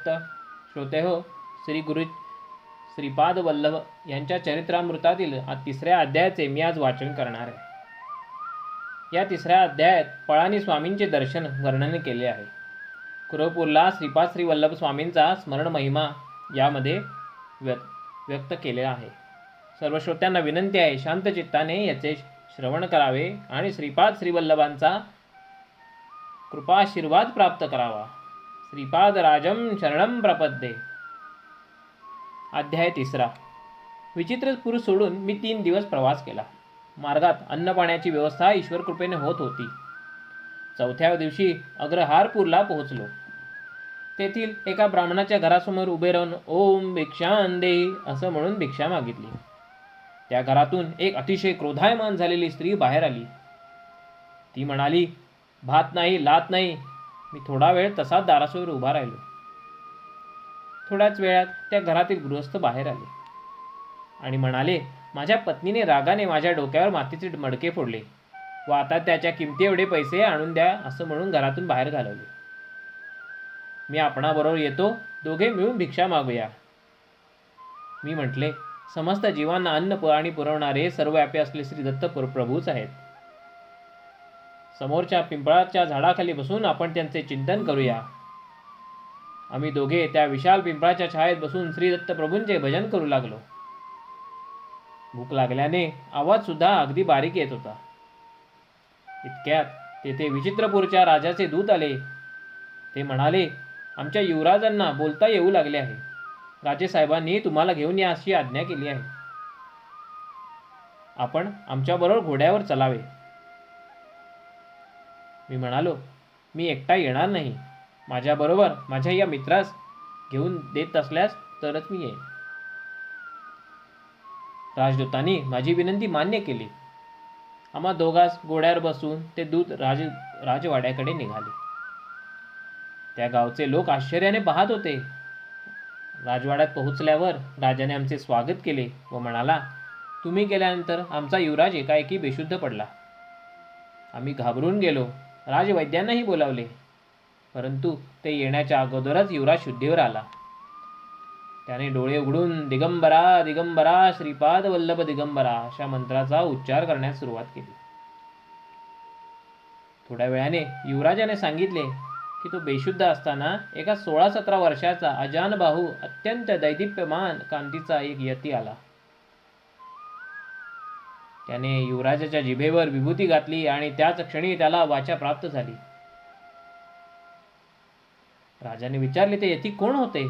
प्रियदत्त श्रोतेहो, श्री गुरु श्रीपाद वल्लभ यांच्या चरित्रामृतातील तिसऱ्या अध्यायाचे मी आज वाचन करणार आहे. या तिसऱ्या अध्यायात पळानी स्वामींचे दर्शन वर्णन केले आहे. कुरवपूरला श्रीपाद श्री वल्लभ स्वामींचा स्मरण महिमा यामध्ये व्यक्त केलेला आहे. सर्व श्रोत्यांना विनंती आहे, शांत चित्ताने याचे श्रवण करावे आणि श्रीपाद श्री वल्लभांचा कृपाशीर्वाद प्राप्त करावा. श्रीपाद राजम शरणम प्रपद्ये. अध्याय तिसरा. विचित्रपूर सोडून मी 3 दिवस प्रवास केला. मार्गात अन्न पाण्याची व्यवस्था ईश्वर कृपेने होत होती. 4थ्या दिवशी अग्रहारपूरला पोहोचलो. तेथील एका ब्राह्मणाच्या घरासमोर उभे राहून ओम भिक्षां देही असं म्हणून भिक्षा मागितली. त्या घरातून एक अतिशय क्रोधायमान झालेली स्त्री बाहेर आली. ती म्हणाली, भात नाही, लात नाही. मी थोडा वेळ तसाच दारासमोर उभा राहिलो. थोड्याच वेळात त्या घरातील गृहस्थ बाहेर आले आणि म्हणाले, माझ्या पत्नीने रागाने माझ्या डोक्यावर मातीचे मडके फोडले व आता त्याच्या किमती एवढे पैसे आणून द्या असं म्हणून घरातून बाहेर घालवले. मी आपणाबरोबर येतो, दोघे मिळून भिक्षा मागूया. मी म्हटले, समस्त जीवांना अन्न आणि पुरवणारे सर्वव्यापी असले श्री दत्त प्रभूच आहेत. समोरच्या पिंपळाच्या झाडाखाली बसून आपण त्यांचे चिंतन करूया. आम्ही दोघे त्या विशाल पिंपळाच्या छायेत बसून श्री दत्त प्रभूंचे भजन करू लागलो. भूक लागल्याने आवाज सुद्धा अगदी बारीक येत होता. इतक्यात तेथे विचित्रपूरच्या राजाचे दूत आले. ते म्हणाले, आमच्या युवराजांना बोलता येऊ लागले आहे. राजेसाहेबांनी तुम्हाला घेऊन या अशी आज्ञा केली आहे. आपण आमच्याबरोबर घोड्यावर चलावे. मी म्हणालो, मी एकटा येणार नाही. माझ्याबरोबर माझ्या या मित्रास घेऊन देत असल्यास तरच मी येईन. राजदूतांनी माझी विनंती मान्य केली. आम्हा दोघांस घोड्यावर बसून ते दूत राजवाड्याकडे निघाले. त्या गावचे लोक आश्चर्याने पाहत होते. राजवाड्यात पोहोचल्यावर राजाने आमचे स्वागत केले व म्हणाला, तुम्ही गेल्यानंतर आमचा युवराज एकाएकी बेशुद्ध पडला. आम्ही घाबरून गेलो. राजवैद्यांनाही बोलावले, परंतु ते येण्याच्या अगोदरच युवराज शुद्धीवर आला. त्याने डोळे उघडून दिगंबरा दिगंबरा श्रीपाद वल्लभ दिगंबरा अशा मंत्राचा उच्चार करण्यास सुरुवात केली. थोड्या वेळाने युवराजाने सांगितले की तो बेशुद्ध असताना एका 16-17 वर्षाचा अजानबाहू अत्यंत दैदिप्यमान कांतीचा एक यती आला. त्याने युवराजाच्या जिभेवर विभूती घातली आणि त्याच क्षणी त्याला वाचा प्राप्त झाली. राजाने विचारले, ते यती कोण होते?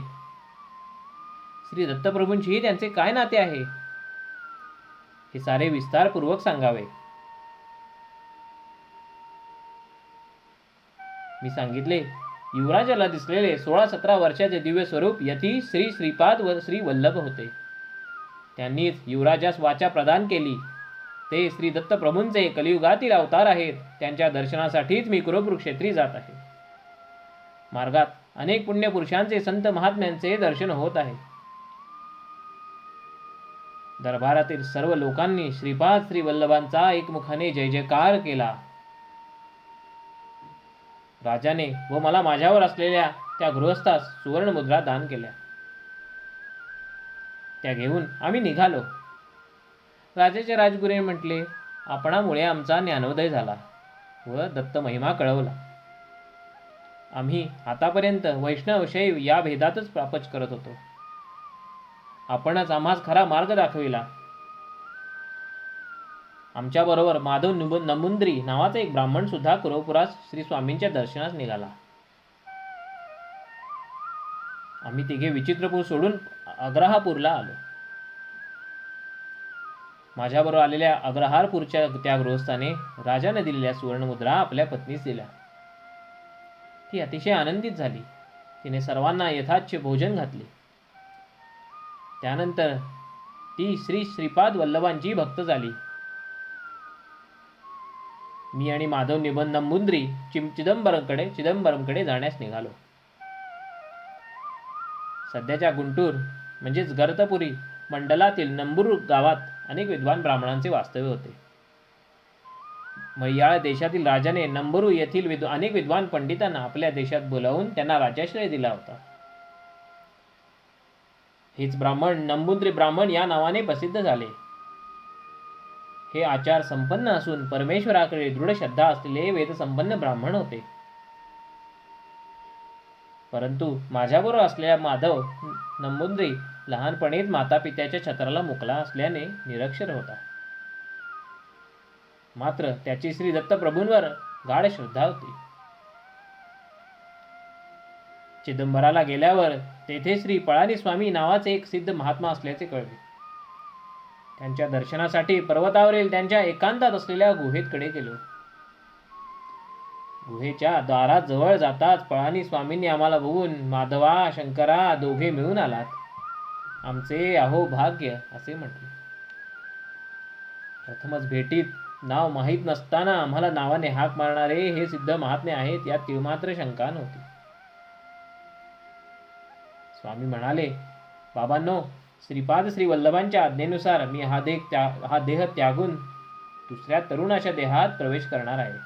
श्री दत्तप्रभूंशी त्यांचे काय नाते आहे? हे सारे विस्तारपूर्वक सांगावे. मी सांगितले, युवराजाला दिसलेले 16-17 वर्षाचे दिव्य स्वरूप यती श्री श्रीपाद व श्री वल्लभ होते. त्यांनीच युवराजास वाचा प्रदान केली. ते श्री दत्तप्रभूंचे कलियुगातील अवतार आहेत. त्यांच्या दर्शनासाठीच मी कुरुक्षेत्री जात आहे. मार्गात अनेक पुण्यपुरुषांचे संत महात्म्यांचे दर्शन होत आहे. दरबारातील सर्व लोकांनी श्रीपाद श्री वल्लभांचा एकमुखाने जय जयकार केला. राजाने व मला माझ्यावर असलेल्या त्या गृहस्थास सुवर्ण मुद्रा दान केल्या. त्या घेऊन आम्ही निघालो. राजाचे राजगुरूने म्हटले, आपणामुळे आमचा ज्ञानोदय झाला व दत्त महिमा कळवला. आम्ही आतापर्यंत वैष्णव शैव या भेदातच प्रापंच करत होतो. आपणच आम्हास खरा मार्ग दाखविला. आमच्याबरोबर माधव नमुंद्री नावाचा एक ब्राह्मण सुद्धा कुरवपुरास श्री स्वामींच्या दर्शनास निघाला. आम्ही तिघे विचित्रपूर सोडून अग्रहापूरला आलो. माझ्याबरोबर आलेल्या अग्रहारपूरच्या त्या गृहस्थाने राजाने दिलेल्या सुवर्णमुद्रा आपल्या पत्नीस दिल्या. ती अतिशय आनंदित झाली. तिने सर्वांना यथाच्छ भोजन घातले. त्यानंतर ती श्री श्रीपाद वल्लभांची भक्त झाली. मी आणि माधव नमुंद्री चिदंबरमकडे जाण्यास निघालो. सध्याच्या गुंटूर म्हणजेच गर्तपुरी मंडलातील नंबूर गावात अनेक विद्वान ब्राह्मणांचे वास्तव्य होते. मय्याळ देशातील राजाने नंबुरू येथील अनेक विद्वान पंडितांना आपल्या देशात बोलावून त्यांना राज्याश्रय दिला होता. हेच ब्राह्मण नंबूद्री ब्राह्मण या नावाने प्रसिद्ध झाले. हे आचार संपन्न असून परमेश्वराकडे दृढ श्रद्धा असलेले वेदसंपन्न ब्राह्मण होते. परंतु माझ्याबरोबर असलेला माधव नंबूद्री लहानपणीच माता पित्याच्या छत्राला मुकला असल्याने निरक्षर होता. मात्र त्याची श्री दत्तप्रभूंवर गाढ श्रद्धा होती. चिदंबराला गेल्यावर तेथे श्री पळानी स्वामी नावाचे एक सिद्ध महात्मा असल्याचे कळले. त्यांच्या दर्शनासाठी पर्वतावरील त्यांच्या एकांतात असलेल्या गुहेकडे गेलो. गुहेच्या दारात जवळ जाताच पळानी स्वामींनी आम्हाला बघून, माधवा, शंकरा, दोघे मिळून आलात. आमचे अहो भाग्य असे म्हटले. प्रथमच भेटीत नाव माहीत नसताना आम्हाला नावाने हाक मारणारे हे सिद्ध महात्मे आहेत यात तीळमात्र शंका नव्हती. स्वामी म्हणाले, बाबांनो, श्रीपाद श्री वल्लभांच्या आज्ञेनुसार मी हा देह त्यागून दुसऱ्या तरुणाच्या देहात प्रवेश करणार आहे.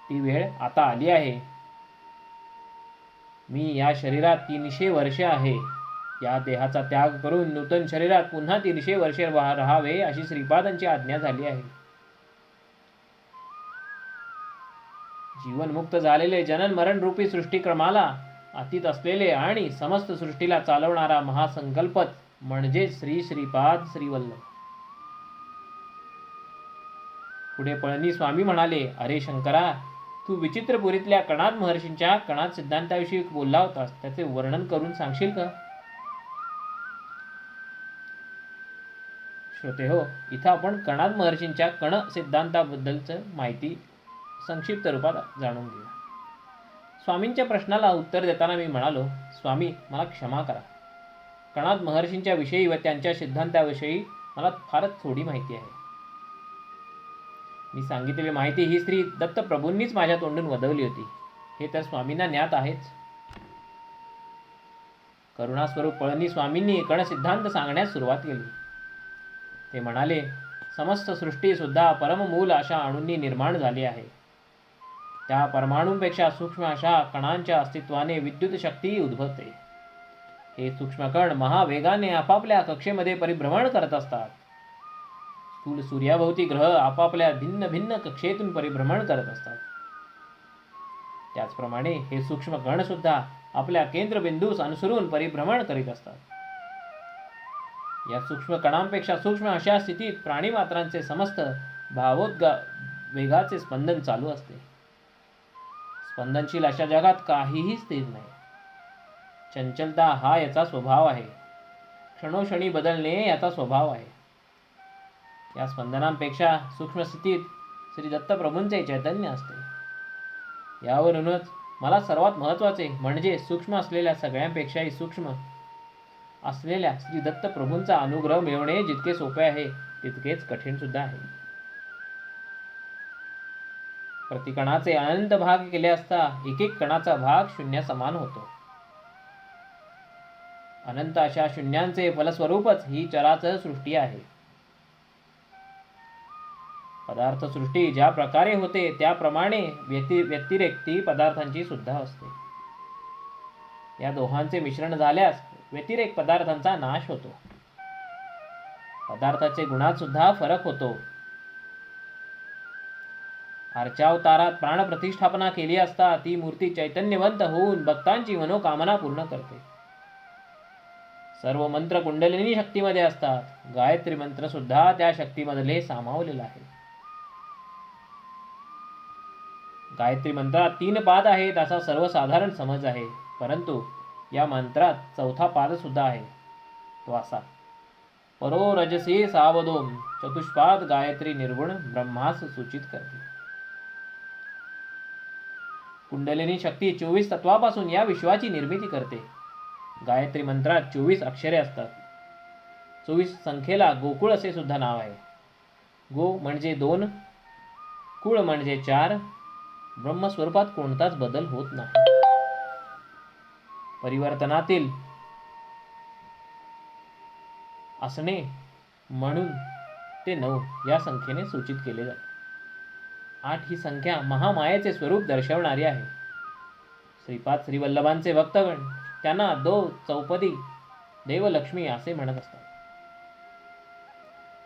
ती वेळ आता आली आहे. मी या शरीरात 300 वर्षे आहे. या देहाचा त्याग करून नूतन शरीरात पुन्हा 300 वर्षे राहावे अशी श्रीपादांची आज्ञा झाली आहे. जीवनमुक्त झालेले जनन मरण रूपी सृष्टीक्रमाला अतीत असलेले आणि समस्त सृष्टीला चालवणारा महासंकल्पच म्हणजे श्री श्रीपाद श्रीवल्लभ. पुढे पळनी स्वामी म्हणाले, अरे शंकरा, तू विचित्रपुरीतल्या कणाद महर्षींच्या कणाद सिद्धांताविषयी बोलला होतास, त्याचे वर्णन करून सांगशील का? श्रोते हो, इथं आपण कणाद महर्षींच्या कण सिद्धांताबद्दलचं माहिती संक्षिप्त रूपात जाणून घेऊया. स्वामींच्या प्रश्नाला उत्तर देताना मी म्हणालो, स्वामी मला क्षमा करा. कणाद महर्षींच्या विषयी व त्यांच्या सिद्धांताविषयी मला फारच थोडी माहिती आहे. मी सांगितलेली माहिती ही श्री दत्तप्रभूंनीच माझ्या तोंडून वदवली होती, हे तर स्वामींना ज्ञात आहेच. करुणास्वरूप पळनी स्वामींनी कण सिद्धांत सांगण्यास सुरुवात केली. ते म्हणाले, समस्त सृष्टी सुद्धा परममूल अशा अणूंनी निर्माण झाली आहे. त्या परमाणूंपेक्षा सूक्ष्म अशा कणांच्या अस्तित्वाने विद्युत शक्ती उद्भवते. हे सूक्ष्मकण महावेगाने आपापल्या कक्षेमध्ये परिभ्रमण करत असतात. स्थूल सूर्याभोवती ग्रह आपापल्या भिन्न भिन्न कक्षेतून परिभ्रमण करत असतात. त्याचप्रमाणे हे सूक्ष्म कण सुद्धा आपल्या केंद्रबिंदूस अनुसरून परिभ्रमण करीत असतात. या सूक्ष्म कणांपेक्षा सूक्ष्म अशा स्थितीत प्राणीमात्रांचे समस्त भावोद्वेगाचे स्पंदन चालू असते. स्पंदनशील अशा जगात काहीही स्थिर नाही. चंचलता हा याचा स्वभाव आहे. क्षणोक्षणी बदलणे याचा स्वभाव आहे. या स्पंदनांपेक्षा सूक्ष्म स्थितीत श्री दत्तप्रभूंचे चैतन्य असते. यावरूनच मला सर्वात महत्त्वाचे म्हणजे सूक्ष्म असलेल्या सगळ्यांपेक्षाही सूक्ष्म असलेल्या श्री दत्तप्रभूंचा अनुग्रह मिळवणे जितके सोपे आहे तितकेच कठीण सुद्धा आहे. प्रतिकणाचे अनंत भाग केले असता एक एक कणाचा भाग शून्य समान होतो. अनंत अशा शून्यांचे फलस्वरूपच ही चराचर सृष्टी आहे. पदार्थ सृष्टी ज्या प्रकारे होते त्याप्रमाणे व्यतिरेक्ती पदार्थांची सुद्धा असते. या दोहांचे मिश्रण झाल्यास व्यतिरेक पदार्थांचा नाश होतो. पदार्थाचे गुणात सुद्धा फरक होतो. अर्चावतारात प्राणप्रतिष्ठापना केली असता ती मूर्ती चैतन्यवंत होऊन भक्तांची मनोकामना पूर्ण करते. सर्व मंत्र कुंडलिनी शक्तीमध्ये असतात. गायत्री मंत्र सुद्धा त्या शक्तीमधले सामावलेला आहे. गायत्री मंत्रात 3 पाद आहेत असा सर्वसाधारण समज आहे, परंतु या मंत्रात 4था पाद सुद्धा आहे. तो असा, परो रजसी सावधोम चतुष्पाद गायत्री निर्गुण ब्रह्मास सूचित करते. कुंडलिनी शक्ती 24 तत्वापासून या विश्वाची निर्मिती करते. गायत्री मंत्रात 24 अक्षरे असतात. 24 संख्येला गोकुळ असे सुद्धा नाव आहे. गो म्हणजे 2, कुळ म्हणजे 4. ब्रह्मस्वरूपात कोणताच बदल होत नाही. परिवर्तनातील असणे म्हणून ते 9 या संख्येने सूचित केले जाते. 8 ही संख्या महामायेचे स्वरूप दर्शवणारी आहे. श्रीपाद श्रीवल्लभांचे भक्तगण त्यांना दो चौपदी देवलक्ष्मी असे म्हणत असतात.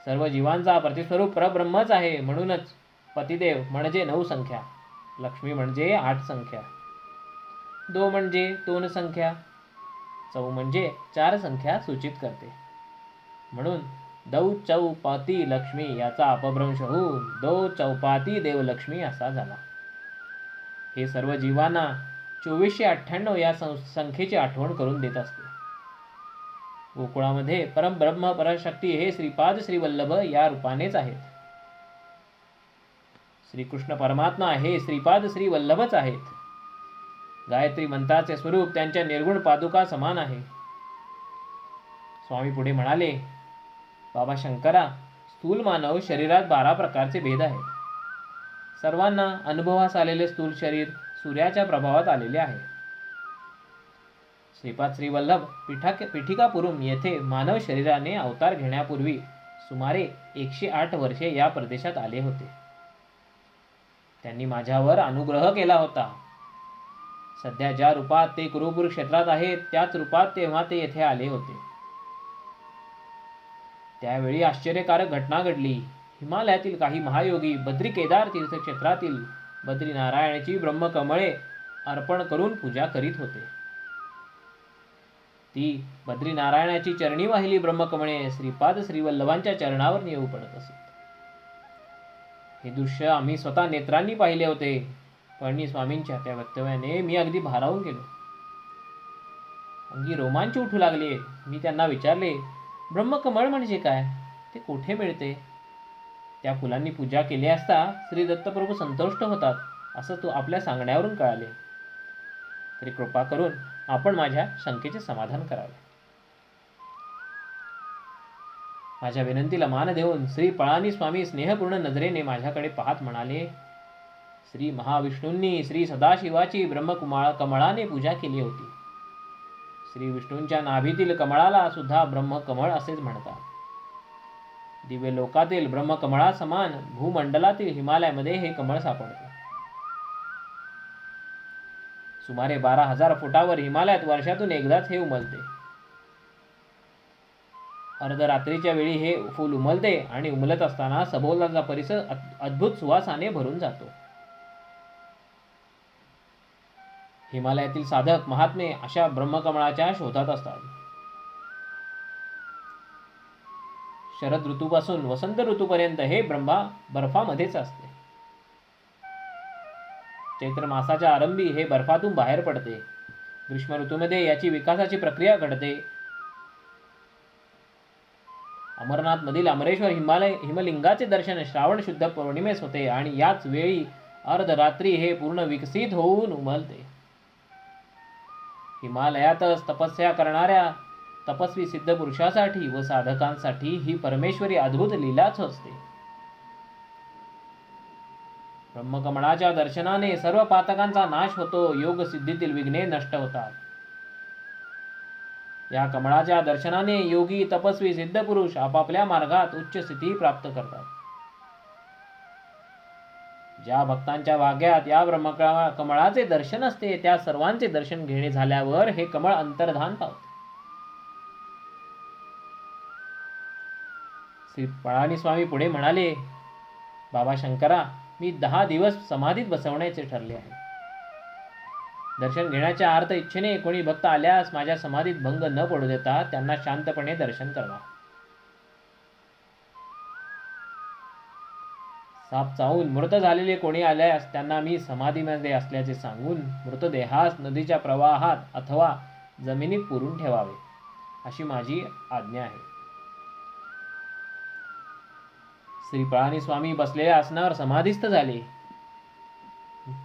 सर्व जीवांचा प्रतिस्वरूप परब्रह्मच आहे. म्हणूनच पतिदेव म्हणजे 9 संख्या, लक्ष्मी म्हणजे 8 संख्या, दो म्हणजे 2 संख्या, चौ म्हणजे 4 संख्या सूचित करते. म्हणून दौ चौपाती लक्ष्मी याचा अपभ्रंश होऊन दो चौपाती देवलक्ष्मी असा झाला. हे सर्व जीवांना 2498 या संख्येची आठवण करून देत असते. गोकुळामध्ये परब्रह्म परशक्ती हे श्रीपाद श्रीवल्लभ या रूपानेच आहेत. श्रीकृष्ण परमात्मा हे श्रीपाद श्रीवल्लभच आहेत. गायत्री मंत्राचे स्वरूप त्यांच्या निर्गुण पादुका समान आहे. स्वामी पुढे म्हणाले, बाबा शंकरा, स्थूल मानव शरीरात 12 प्रकारचे भेद आहेत. सर्वांना अनुभवास आलेले स्थूल शरीर सूर्याच्या प्रभावात आलेले आहे. श्रीपाद श्रीवल्लभ पिठिकापुरम येथे मानव शरीराने अवतार घेण्यापूर्वी सुमारे 108 वर्षे या प्रदेशात आले होते. त्यांनी माझ्यावर अनुग्रह केला होता. सध्या ज्या रूपात ते कुरुपूर क्षेत्रात आहेत त्याच रूपात तेव्हा ते येथे आले होते. त्यावेळी आश्चर्यकारक घटना घडली. हिमालयातील काही महायोगी बद्री केदार तीर्थक्षेत्रातील बद्रीनारायणाची ब्रह्मकमळे अर्पण करून पूजा करीत होते. ती बद्रीनारायणाची चरणी वाहिली ब्रह्मकमळे श्रीपाद श्रीवल्लभांच्या चरणावर येऊ पडत असत. हे दृश्य आम्ही स्वतः नेत्रांनी पाहिले होते. पळणी स्वामींच्या त्या वक्तव्याने मी अगदी भारावून गेलो. अंगी रोमांच उठू लागले. मी त्यांना विचारले, ब्रह्मकमळ म्हणजे काय? ते कुठे मिळते? त्या फुलांनी पूजा केली असता श्री दत्तप्रभू संतुष्ट होतात असं तो आपल्या सांगण्यावरून कळाले. तरी कृपा करून आपण माझ्या शंकेचे समाधान करावे. माझ्या विनंतीला मान देऊन श्री पळानी स्वामी स्नेहपूर्ण नजरेने माझ्याकडे पाहत म्हणाले, श्री महाविष्णूंनी श्री सदाशिवाची कमळाने पूजा केली होती. श्री विष्णूंच्या नाभीतील कमळाला सुद्धा ब्रह्मकमळ असेच म्हणतात. दिव्य लोकातील ब्रह्मकमळा समान भूमंडलातील हिमालयामध्ये हे कमळ सापडते. सुमारे 12,000 फुटावर हिमालयात वर्षातून एकदाच हे उमलते. अर्धरात्रीच्या वेळी हे फूल उमलते आणि उमलत असताना सभोवतालचा परिसर अद्भुत सुवासाने भरून जातो. हिमालयातील साधक महात्मे अशा ब्रह्मकमळाच्या शोधात असतात. शरद ऋतूपासून वसंत ऋतूपर्यंत हे बर्फामध्येच असते. चैत्र मासाच्या आरंभी हे बर्फातून बाहेर पडते. ग्रीष्म ऋतूमध्ये याची विकासाची प्रक्रिया घडते. अमरनाथ मधील अमरेश्वर हिमलिंगाचे दर्शन श्रावण शुद्ध पौर्णिमेस होते आणि याच वेळी अर्धरात्री हे पूर्ण विकसित होऊन उमलते. हिमालयातच तपस्या करणाऱ्या तपस्वी सिद्ध पुरुषासाठी व साधकांसाठी ही परमेश्वरी अद्भुत लीलाच असते. ब्रह्मकमळाच्या दर्शनाने सर्व पातकांचा नाश होतो. योग सिद्धीतील विघ्ने नष्ट होतात. या कमळाच्या दर्शनाने योगी तपस्वी सिद्ध पुरुष आपापल्या मार्गात उच्च स्थिती प्राप्त करतात. ज्या भक्तांच्या भाग्यात या ब्रह्मकमळाचे दर्शन असते त्या सर्वांचे दर्शन घेणे झाल्यावर हे कमळ अंतर्धान पावते. श्री पळानी स्वामी पुढे म्हणाले, बाबा शंकरा, मी 10 दिवस समाधीत बसवण्याचे ठरले आहे. दर्शन घेण्याच्या अर्थ इच्छेने कोणी भक्त आल्यास माझ्या समाधीत भंग न पडू देता त्यांना शांतपणे दर्शन करवा. साप चावून मृत झालेले कोणी आल्यास त्यांना मी समाधीमध्ये असल्याचे सांगून मृतदेहास नदीच्या प्रवाहात अथवा जमिनीत पुरून ठेवावे अशी माझी आज्ञा आहे. श्री पळानी स्वामी बसलेल्या आसनावर समाधीस्थ झाले.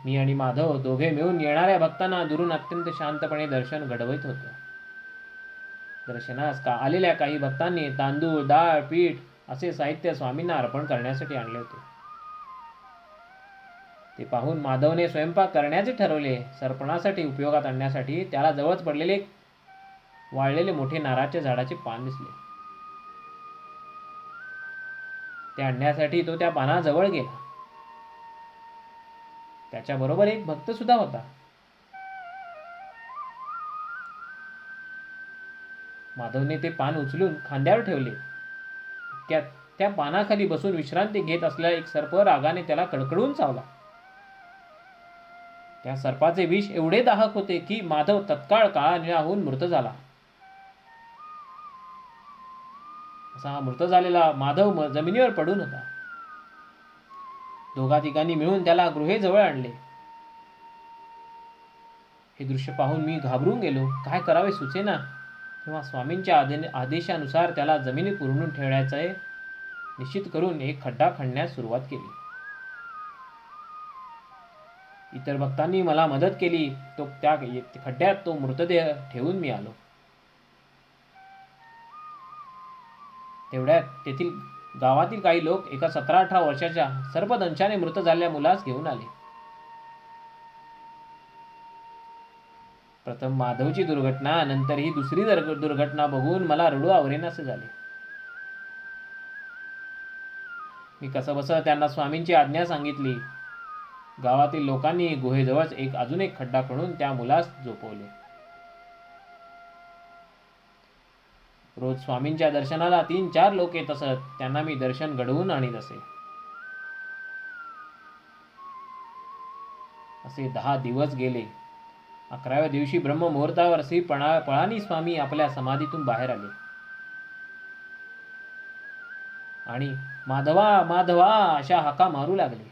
मी आणि माधव दोघे मिळून येणाऱ्या भक्तांना दुरून अत्यंत शांतपणे दर्शन घडवत होतो. दर्शनास आलेल्या काही भक्तांनी तांदूळ, डाळ, पीठ असे साहित्य स्वामींना अर्पण करण्यासाठी आणले होते. ते पाहून माधवने स्वयंपाक करण्याचे ठरवले. सरपणासाठी उपयोगात आणण्यासाठी त्याला जवळच पडलेले वाळलेले मोठे नारळाच्या झाडाचे पान दिसले. ते आणण्यासाठी तो त्या पानाजवळ गेला. त्याच्याबरोबर एक भक्त सुद्धा होता. माधवने ते पान उचलून खांद्यावर ठेवले. त्या पानाखाली बसून विश्रांती घेत असलेला एक सर्प रागाने त्याला कडकडून चावला. त्या सर्पाचे विष एवढे दाहक होते की माधव तत्काळ काळा निळा होऊन मृत झाला. असा मृत झालेला माधव जमिनीवर पडून होता. दोघा तिघांनी मिळून त्याला गृहेजवळ आणले. हे दृश्य पाहून मी घाबरून गेलो. काय करावे सुचेना. तेव्हा स्वामींच्या आदेशानुसार त्याला जमिनीत पुरून ठेवण्याचे निश्चित करून एक खड्डा खणण्यास सुरुवात केली. इतर भक्तांनी मला मदत केली. त्या खड्ड्यात तो मृतदेह ठेवून मी आलो. तेवढ्यात तेथील गावातील काही लोक एका 17-18 वर्षाच्या सर्पदंशाने मृत झालेल्या मुलास घेऊन आले. प्रथम माधवची दुर्घटना, नंतर ही दुसरी दुर्घटना बघून मला रडू आवरेनासे झाले. मी कसंबसं त्यांना स्वामींची आज्ञा सांगितली. गावातील लोकांनी गुहेजवळच अजून एक खड्डा खणून त्या मुलास झोपवले. रोज स्वामींच्या दर्शनाला 3-4 लोक येत असत. त्यांना मी दर्शन घडवून आणीत असे. असे 10 दिवस गेले. 11व्या दिवशी ब्रह्ममुहूर्तावर श्री पळानी स्वामी आपल्या समाधीतून बाहेर आले आणि माधवा माधवा अशा हाका मारू लागले.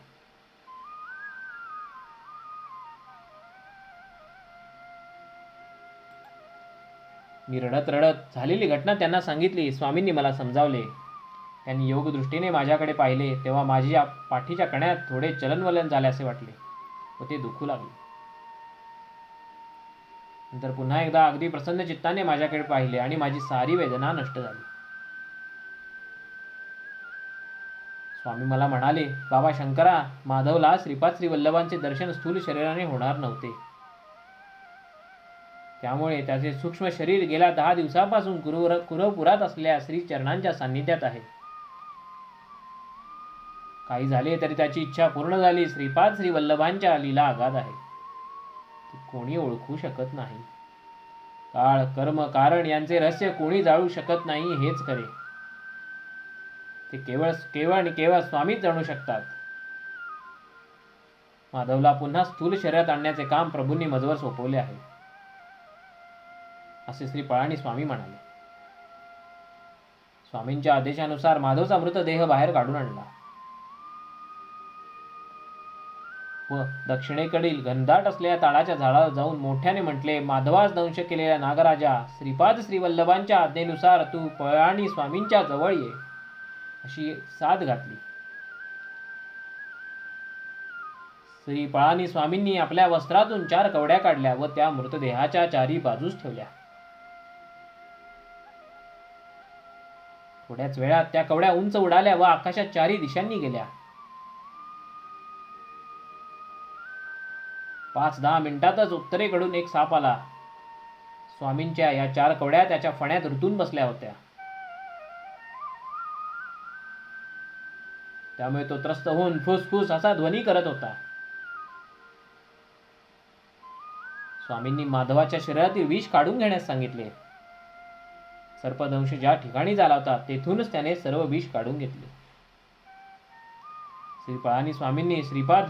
मी रडत रडत झालेली घटना त्यांना सांगितली. स्वामींनी मला समजावले. त्यांनी योगदृष्टीने माझ्याकडे पाहिले तेव्हा माझ्या पाठीच्या कण्यात थोडे चलनवलन झाल्यासे वाटले व ते दुखू लागले. नंतर पुन्हा एकदा अगदी प्रसन्न चित्ताने माझ्याकडे पाहिले आणि माझी सारी वेदना नष्ट झाली. स्वामी मला म्हणाले, बाबा शंकरा, माधवला श्रीपाद श्रीवल्लभांचे दर्शन स्थूल शरीराने होणार नव्हते. त्यामुळे त्याचे सूक्ष्म शरीर गेल्या 10 दिवसापासून कुरवपुरात असलेल्या श्री चरणांच्या सान्निध्यात आहे. काही झाले तरी त्याची इच्छा पूर्ण झाली. श्रीपाद श्रीवल्लभांच्या लीला अगाध आहे. ती कोणी ओळखू शकत नाही. काळ, कर्म, कारण यांचे रहस्य कोणी जाळू शकत नाही हेच खरे. ते केवळ आणि केवळ स्वामीच जाणू शकतात. माधवला पुन्हा स्थूल शरीरात आणण्याचे काम प्रभूंनी मजवर सोपवले आहे, असे श्री पळानी स्वामी म्हणाले. स्वामींच्या आदेशानुसार माधवचा मृतदेह बाहेर काढून आणला व दक्षिणेकडील घनदाट असलेल्या ताडाच्या झाडावर जाऊन मोठ्याने म्हटले, माधवास दंश केलेल्या नागराजा, श्रीपाद श्रीवल्लभांच्या आज्ञेनुसार तू पळानी स्वामींच्या जवळ ये, अशी साद घातली. श्री पळानी स्वामींनी आपल्या वस्त्रातून 4 कवड्या काढल्या व त्या मृतदेहाच्या 4ही बाजूस ठेवल्या. थोड्याच वेळात त्या कवड्या उंच उडाल्या व आकाशात 4ही दिशांनी गेल्या. 5-10 मिनिटातच उत्तरेकडून एक साप आला. स्वामींच्या या 4 कवड्या त्याच्या फण्यात रुतून बसल्या होत्या. त्यामुळे तो त्रस्त होऊन फुसफुस असा ध्वनी करत होता. स्वामींनी माधवाच्या शरीरातील विष काढून घेण्यास सांगितले. सर्पदंश ज्या ठिकाणी झाला होता तेथूनच त्याने सर्व विष काढून घेतले. श्री पळानी स्वामींनी श्रीपाद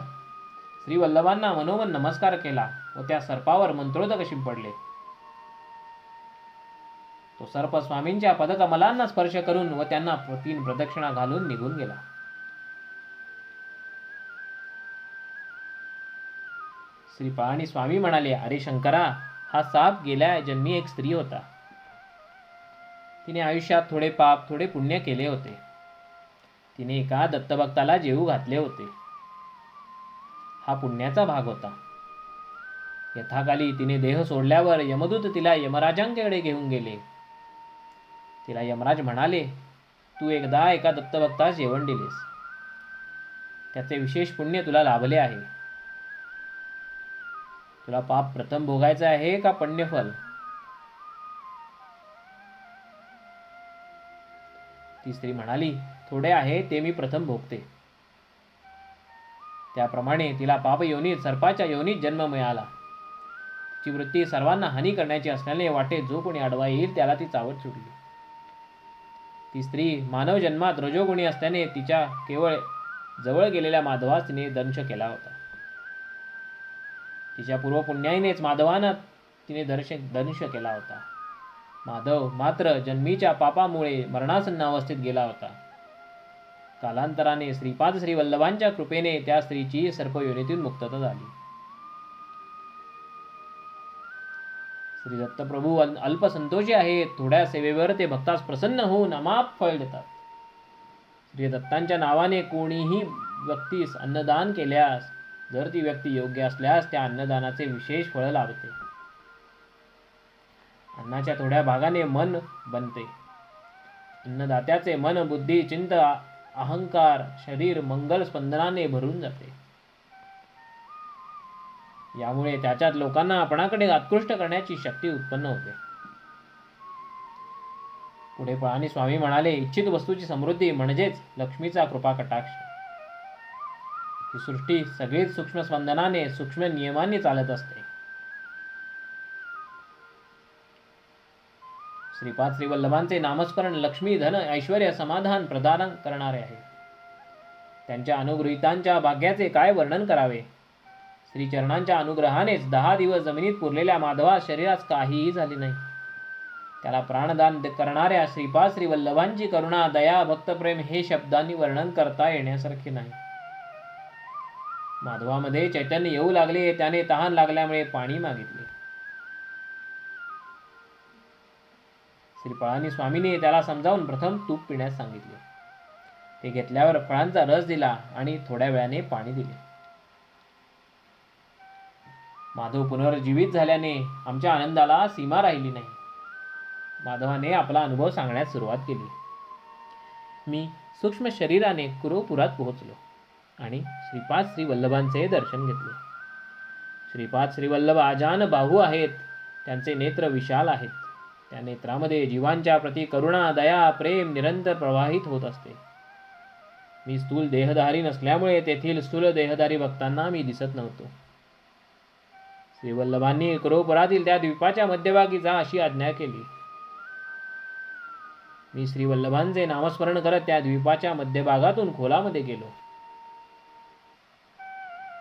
श्रीवल्लभांना मनोमन नमस्कार केला व त्या सर्पावर मंत्रोदक शिंपडले. तो सर्प स्वामींच्या पदकमलांना स्पर्श करून व त्यांना 3 प्रदक्षिणा घालून निघून गेला. श्री पळानी स्वामी म्हणाले, अरे शंकरा, हा साप गेल्या जन्मी एक स्त्री होता. तिने आयुष्यात थोडे पाप थोडे पुण्य केले होते. तिने एका दत्तभक्ताला जेवू घातले होते. हा पुण्याचा भाग होता. यथाकाली तिने देह सोडल्यावर यमदूत तिला यमराजांकडे घेऊन गेले. तिला यमराज म्हणाले, तू एकदा एका दत्तभक्तास जेवण दिलेस. त्याचे विशेष पुण्य तुला लाभले आहे. तुला पाप प्रथम भोगायचे आहे का पुण्यफल? ती स्त्री म्हणाली, थोडे आहे ते मी प्रथम भोगते. त्याप्रमाणे तिला पाप योनीत सर्पाच्या योनीत जन्म मिळाला. ची वृत्ती सर्वांना हानी करण्याची असल्याने वाटेत जो कोणी आडवा येईल त्याला ती चावत सुटली. ती स्त्री मानव जन्मात रजोगुणी असल्याने तिच्या केवळ जवळ गेलेल्या माधवास तिने दंश केला होता. तिच्या पूर्वपुण्याईनेच माधवानं तिने दंश केला होता. माधव मात्र जन्मीच्या पापामुळे मरणासन्न अवस्थेत गेला होता. कालांतराने श्रीपाद श्रीवल्लभांच्या कृपेने त्या स्त्रीची सर्पयोनीतून मुक्तता झाली. श्री दत्तप्रभू अल्पसंतोषी आहेत. थोड्या सेवेवर ते भक्तास प्रसन्न होऊन अमाप फळ देतात. श्री दत्तांच्या नावाने कोणीही व्यक्तीस अन्नदान केल्यास जर ती व्यक्ती योग्य असल्यास त्या अन्नदानाचे विशेष फळ लाभते. अन्नाच्या थोड्या भागाने मन बनते. अन्नदात्याचे मन, बुद्धी, चिंत, अहंकार, शरीर मंगल स्पंदनाने भरून जाते. यामुळे त्याच्यात लोकांना आपणाकडे आकृष्ट करण्याची शक्ती उत्पन्न होते. पुढे पळाणी स्वामी म्हणाले, इच्छित वस्तूची समृद्धी म्हणजेच लक्ष्मीचा कृपा कटाक्ष. ही सृष्टी सगळीच सूक्ष्म स्पंदनाने, सूक्ष्म नियमांनी चालत असते. श्रीपाद श्रीवल्लभांचे नामस्मरण लक्ष्मी, धन, ऐश्वर्य, समाधान प्रदान करणारे आहे. त्यांच्या अनुगृहितांच्या भाग्याचे काय वर्णन करावे. श्रीचरणांच्या अनुग्रहानेच 10 दिवस जमिनीत पुरलेल्या माधवास शरीरास काहीही झाले नाही. त्याला प्राणदान करणाऱ्या श्रीपाद श्रीवल्लभांची करुणा, दया, भक्तप्रेम हे शब्दांनी वर्णन करता येण्यासारखे नाही. माधवामध्ये चैतन्य येऊ लागले. त्याने तहान लागल्यामुळे पाणी मागितले. श्री पळाणी स्वामीने त्याला समजावून प्रथम तूप पिण्यास सांगितले. ते घेतल्यावर फळांचा रस दिला आणि थोड्या वेळाने पाणी दिले. माधव पुनर्जीवित झाल्याने आमच्या आनंदाला सीमा राहिली नाही. माधवाने आपला अनुभव सांगण्यास सुरुवात केली. मी सूक्ष्म शरीराने कुरुपुरात पोहोचलो आणि श्रीपाद श्रीवल्लभांचे दर्शन घेतले. श्रीपाद श्रीवल्लभ आजान बाहू आहेत. त्यांचे नेत्र विशाल आहेत. त्या नेत्रामध्ये जीवांच्या प्रति करुणा, दया, प्रेम निरंतर प्रवाहित होत असते. मी स्थूल देहधारी नसल्यामुळे तेथील स्थूल देहधारी भक्तांना मी दिसत नव्हतो. श्रीवल्लभांनी कुरुपुरातील त्या द्वीपाच्या मध्यभागी जा अशी आज्ञा केली. मी श्रीवल्लभांचे नामस्मरण करत त्या द्वीपाच्या मध्यभागातून खोलामध्ये गेलो.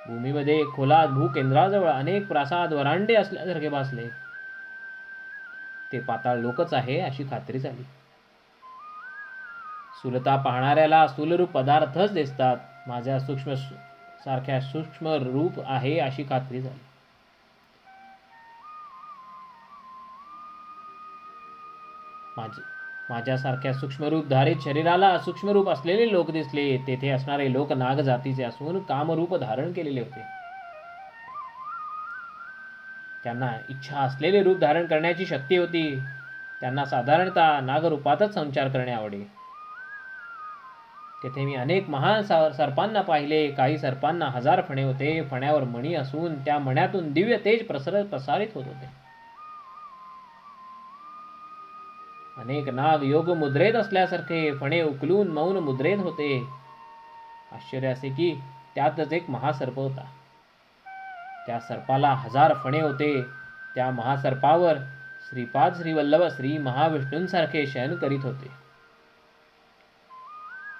भूमीमध्ये खोलात भूकेंद्राजवळ अनेक प्रासाद वरांडे असल्यासारखे भासले. ते पाताळ लोकच आहे अशी खात्री झाली. स्थूलता पाहणाऱ्याला स्थूलरूप पदार्थच दिसतात. माझ्या सूक्ष्म सारख्या सूक्ष्म रूप आहे अशी खात्री झाली. माझ्यासारख्या सूक्ष्मरूप धारित शरीराला सूक्ष्मरूप असलेले लोक दिसले. तेथे असणारे लोक नाग जातीचे असून कामरूप धारण केलेले होते. त्यांना इच्छा असलेले रूप धारण करण्याची शक्ती होती. त्यांना साधारणतः नागरूपातच संचार करणे आवडे. तेथे मी अनेक महान सर्पांना पाहिले. काही सर्पांना 1000 फणे होते. फण्यावर मणी असून त्या मण्यातून दिव्य तेज प्रसारित होत होते. अनेक नाग योग मुद्रेत असल्यासारखे फणे उकलून मौन मुद्रेत होते. आश्चर्य असे की त्यातच एक महासर्प होता. त्या सर्पाला 1000 फणे होते. त्या महासर्पावर श्रीपाद श्रीवल्लभ श्री महाविष्णूंसारखे शयन करीत होते.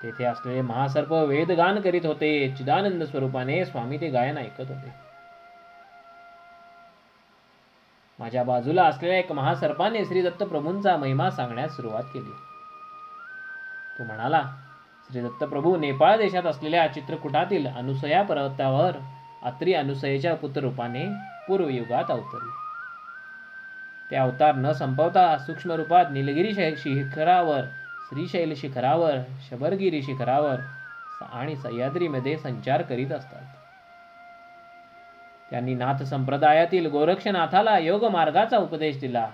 तेथे असलेले महासर्प वेदगान करीत होते. चिदानंद स्वरूपाने स्वामी ते गायन ऐकत होते. माझ्या बाजूला असलेल्या एक महासर्पाने श्री दत्तप्रभूंचा महिमा सांगण्यास सुरुवात केली. तो म्हणाला, श्री दत्तप्रभू नेपाळ देशात असलेल्या चित्रकूटातील अनुसया पर्वतावर अत्री अनुसयेच्या पुत्ररूपाने पूर्वयुगात अवतरले. ते अवतार न संपवता सूक्ष्म रूपात निलगिरी शिखरावर, श्रीशैल शिखरावर, शबरगिरी शिखरावर आणि सह्याद्रीमध्ये संचार करीत असतात. त्यांनी नाथ संप्रदायातील गोरक्षनाथाला योग मार्गाचा उपदेश दिला.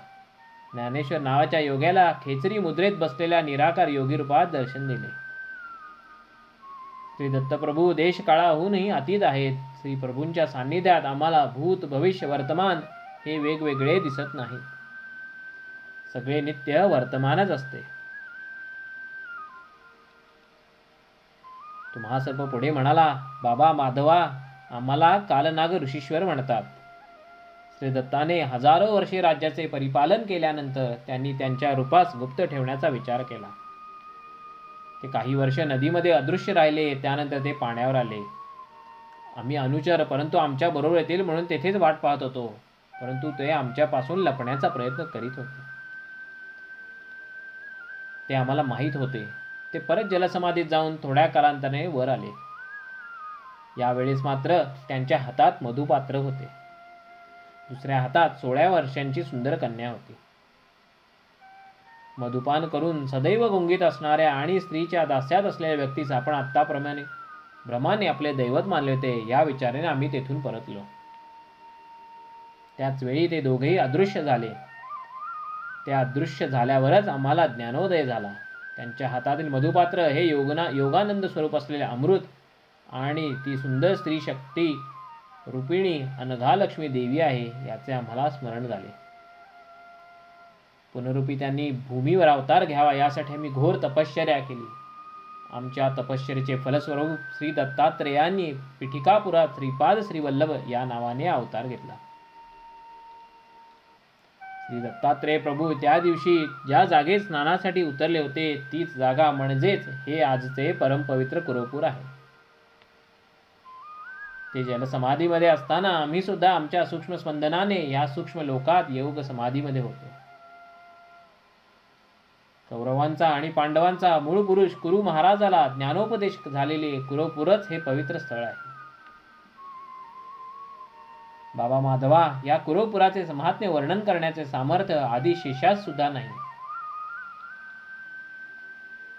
ज्ञानेश्वर नावाच्या योग्याला खेचरी मुद्रेत बसलेल्या निराकार योगी रूपात दर्शन दिले. श्री दत्तप्रभू देश काळाहूनही अतीत आहेत. श्री प्रभूंच्या सान्निध्यात आम्हाला भूत, भविष्य, वर्तमान हे वेगवेगळे दिसत नाहीत. सगळे नित्य वर्तमानच असते. तो महासर्प पुढे म्हणाला, बाबा माधवा, आम्हाला कालनाग ऋषीश्वर म्हणतात. श्री दत्ताने हजारो वर्षे राज्याचे परिपालन केल्यानंतर त्यांनी त्यांच्या रूपास गुप्त ठेवण्याचा विचार केला. ते काही वर्ष नदीमध्ये अदृश्य राहिले. त्यानंतर ते पाण्यावर आले. आम्ही अनुचर परंतु आमच्या बरोबर येतील म्हणून तेथेच वाट पाहत होतो, परंतु ते आमच्यापासून लपण्याचा प्रयत्न करीत होते. ते आम्हाला माहीत होते. ते परत जलसमाधीत जाऊन थोड्या कालांतराने वर आले. यावेळेस मात्र त्यांच्या हातात मधुपात्र होते. दुसऱ्या हातात 16 वर्षांची सुंदर कन्या होती. मधुपान करून सदैव गुंगीत असणाऱ्या आणि स्त्रीच्या दास्यात असलेल्या व्यक्तीस आपण आत्ताप्रमाणे भ्रमाने आपले दैवत मानले होते. या विचाराने आम्ही तेथून परतलो. त्याच वेळी ते दोघेही अदृश्य झाले. ते अदृश्य झाल्यावरच आम्हाला ज्ञानोदय झाला. त्यांच्या हातातील मधुपात्र हे योगानंद स्वरूप असलेले अमृत आणि ती सुंदर स्त्री शक्ती रूपिणी अनघालक्ष्मी देवी आहे याचे आम्हाला स्मरण झाले. पुनरुपी त्यांनी भूमीवर अवतार घ्यावा यासाठी आम्ही घोर तपश्चर्या केली. आमच्या तपश्चर्येचे फलस्वरूप श्री दत्तात्रेयांनी पिठिकापुरात श्रीपाद श्रीवल्लभ या नावाने अवतार घेतला. श्री दत्तात्रेय प्रभू त्या दिवशी ज्या जागेत स्नानासाठी उतरले होते तीच जागा म्हणजेच हे आजचे परमपवित्र कुरोपूर आहे. ते जलसमाधीमध्ये असताना आम्ही सुद्धा आमच्या सूक्ष्म स्पंदनाने या सूक्ष्म लोकात योग समाधीमध्ये होतो. कौरवांचा आणि पांडवांचा मूळ पुरुष कुरु महाराजाला ज्ञानोपदेश झालेले कुरोपूरच हे पवित्र स्थळ आहे. बाबा माधवा या कुरोपुराचे महात्म्य वर्णन करण्याचे सामर्थ्य आदी शेषास सुद्धा नाही.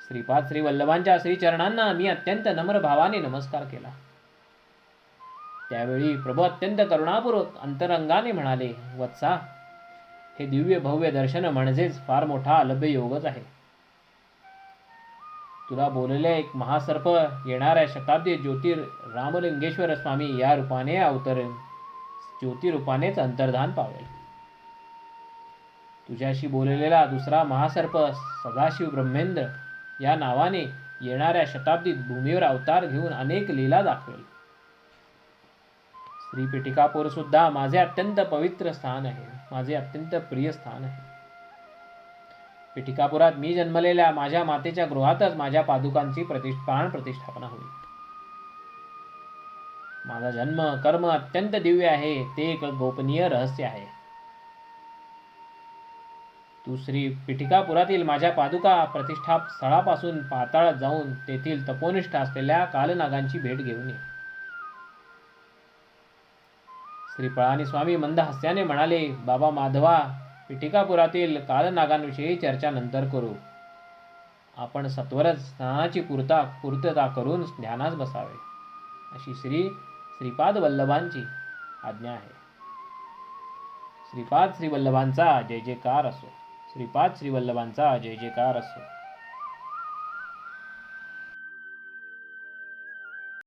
श्रीपाद श्री वल्लभांच्या श्रीचरणांना मी अत्यंत नम्र भावाने नमस्कार केला. त्यावेळी प्रभू अत्यंत करुणापूर्वक अंतरंगाने म्हणाले, वत्सा, हे दिव्य भव्य दर्शन म्हणजेच फार मोठा अलभ्य योगच आहे. तुला बोललेले एक महासर्प येणाऱ्या शताब्दीत रामलिंगेश्वर स्वामी या रूपाने अवतरेल. ज्योतिरूपानेच अंतर्धान पावेल. तुझ्याशी बोललेला दुसरा महासर्प सदाशिव ब्रह्मेंद्र या नावाने येणाऱ्या शताब्दीत भूमीवर अवतार घेऊन अनेक लीला दाखवेल. श्री पिठिकापूर सुद्धा माझे अत्यंत पवित्र स्थान आहे. माझे अत्यंत प्रिय स्थान आहे. पिठिकापुरात मी जन्मलेल्या माझ्या मातेच्या गृहातच माझ्या पादुकांची प्राण प्रतिष्ठापना होईल. माझा जन्म कर्म अत्यंत दिव्य आहे. ते एक गोपनीय रहस्य आहे. तू श्री पिठिकापुरातील माझ्या पादुका प्रतिष्ठा स्थळापासून पाताळात जाऊन तेथील तपोनिष्ठ असलेल्या कालनागांची भेट घेऊन ये. श्री पळानी स्वामी मंद हास्याने म्हणाले, बाबा माधवा, पिठिकापुरातील कालनागांविषयी चर्चा नंतर करू. आपण सत्वरच स्नानाची पूर्तता करून ध्यानास बसावे अशी श्रीपाद वल्लभांची आज्ञा आहे. श्रीपाद श्री वल्लभांचा जय जयकार असो. श्रीपाद श्री वल्लभांचा जय जयकार असो.